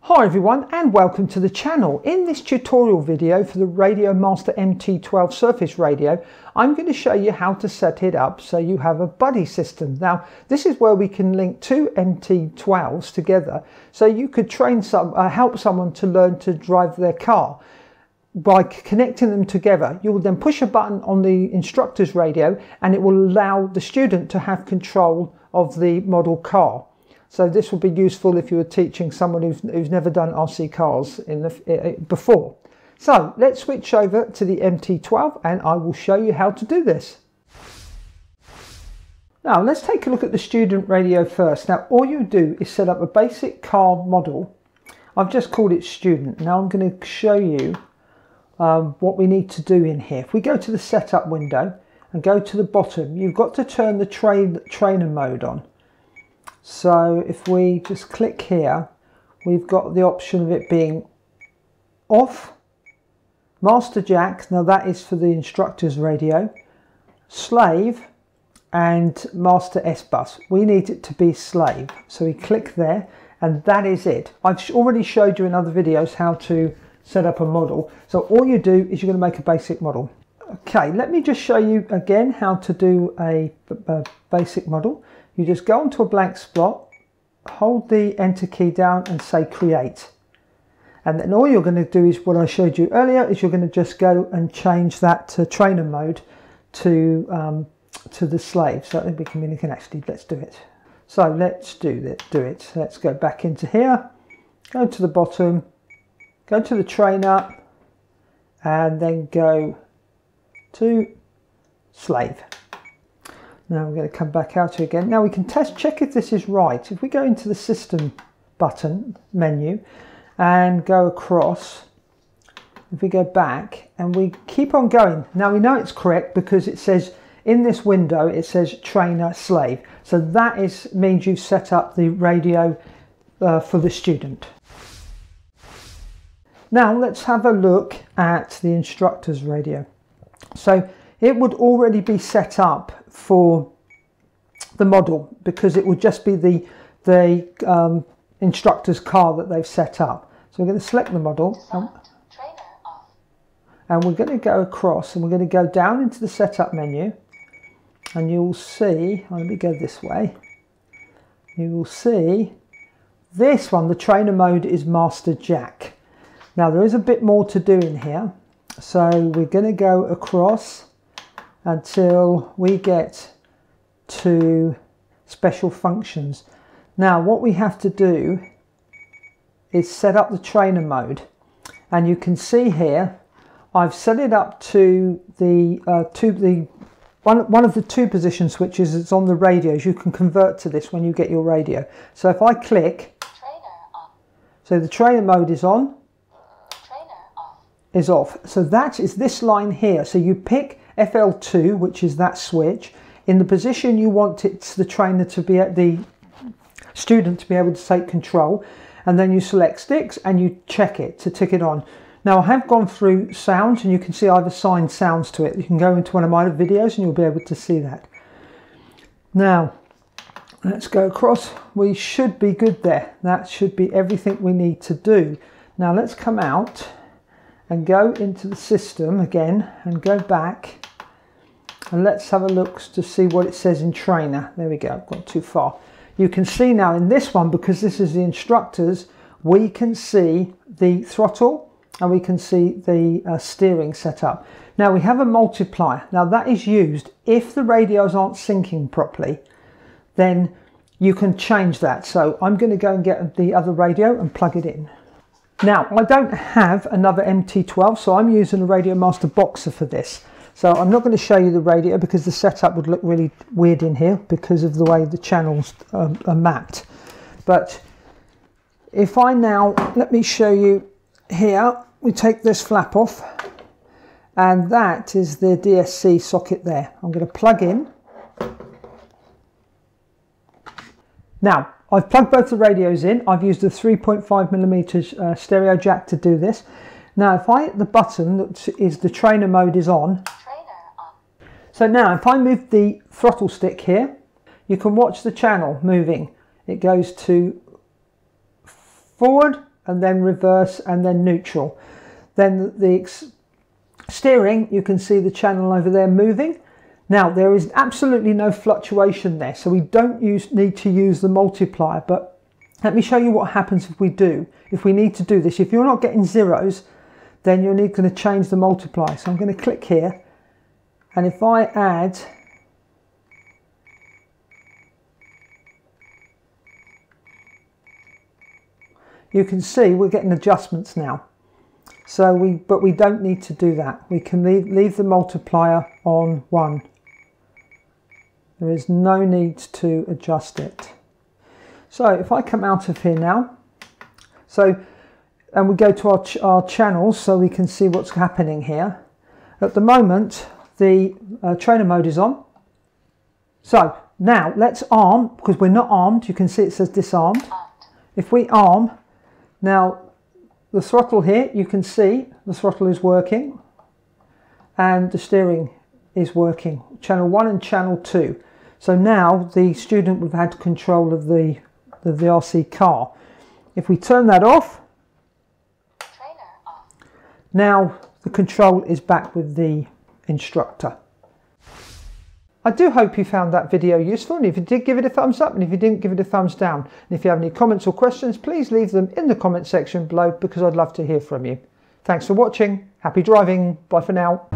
Hi everyone and welcome to the channel. In this tutorial video for the RadioMaster MT12 surface radio, I'm going to show you how to set it up so you have a buddy system. Now this is where we can link two MT12s together so you could help someone to learn to drive their car. By connecting them together, you will then push a button on the instructor's radio and it will allow the student to have control of the model car. So this will be useful if you were teaching someone who's never done RC cars before. So let's switch over to the MT12 and I will show you how to do this. Now let's take a look at the student radio first. Now all you do is set up a basic car model. I've just called it student. Now I'm going to show you what we need to do in here. If we go to the setup window and go to the bottom, you've got to turn the trainer mode on. So if we just click here, we've got the option of it being off, master jack, now that is for the instructor's radio, slave and master S-bus. We need it to be slave. So we click there and that is it. I've already showed you in other videos how to set up a model. So all you do is you're going to make a basic model. Okay, let me just show you again how to do a basic model. You just go onto a blank spot, hold the enter key down and say create. And then all you're going to do is what I showed you earlier, is you're going to just go and change that to trainer mode to the slave. So we can actually, let's do it. So let's do it. So let's go back into here, go to the bottom, go to the trainer and then go to slave. Now we're going to come back out here again. Now we can check if this is right. If we go into the system button menu and go across, if we go back and we keep on going. Now we know it's correct because it says in this window, it says trainer slave. So that means you've set up the radio for the student. Now let's have a look at the instructor's radio. So it would already be set up for the model because it would just be the instructor's car that they've set up. So we're going to select the model and we're going to go across and we're going to go down into the setup menu and you'll see, let me go this way, you will see this one, the trainer mode is master jack. Now there is a bit more to do in here, so we're going to go across until we get to special functions. Now what we have to do is set up the trainer mode, and you can see here I've set it up to one of the two position switches that's on the radios. You can convert to this when you get your radio. So if I click, so the trainer mode is on, is off. So that is this line here. So you pick FL2, which is that switch, in the position you want it the trainer to be at, the student to be able to take control, and then you select sticks and you check it to tick it on. Now I have gone through sounds and you can see I've assigned sounds to it. You can go into one of my videos and you'll be able to see that. Now let's go across. We should be good there. That should be everything we need to do. Now let's come out and go into the system again and go back and let's have a look to see what it says in trainer. There we go, I've gone too far. You can see now in this one, because this is the instructors, we can see the throttle and we can see the steering setup. Now we have a multiplier. Now that is used if the radios aren't syncing properly, then you can change that. So I'm going to go and get the other radio and plug it in. Now, I don't have another MT12, so I'm using a RadioMaster Boxer for this. So I'm not going to show you the radio because the setup would look really weird in here because of the way the channels are mapped. But if I now, let me show you here, we take this flap off and that is the DSC socket there. I'm going to plug in. Now, I've plugged both the radios in. I've used a 3.5mm stereo jack to do this. Now if I hit the button that is the trainer mode is on. So now if I move the throttle stick here, you can watch the channel moving. It goes to forward, and then reverse, and then neutral. Then the steering, you can see the channel over there moving. Now there is absolutely no fluctuation there, so we don't need to use the multiplier, but let me show you what happens if we do. If we need to do this, if you're not getting zeros, then you're going to change the multiplier. So I'm going to click here, and if I add, you can see we're getting adjustments now. So but we don't need to do that. We can leave the multiplier on 1. There is no need to adjust it. So if I come out of here now, and we go to our channels so we can see what's happening here. At the moment, the trainer mode is on. So now let's arm, because we're not armed. You can see it says disarmed. If we arm, now the throttle here, you can see the throttle is working and the steering is working. Channel 1 and channel 2. So now the student would have had control of the RC car. If we turn that off, now the control is back with the instructor. I do hope you found that video useful, and if you did, give it a thumbs up, and if you didn't, give it a thumbs down. And if you have any comments or questions, please leave them in the comment section below, because I'd love to hear from you. Thanks for watching. Happy driving. Bye for now.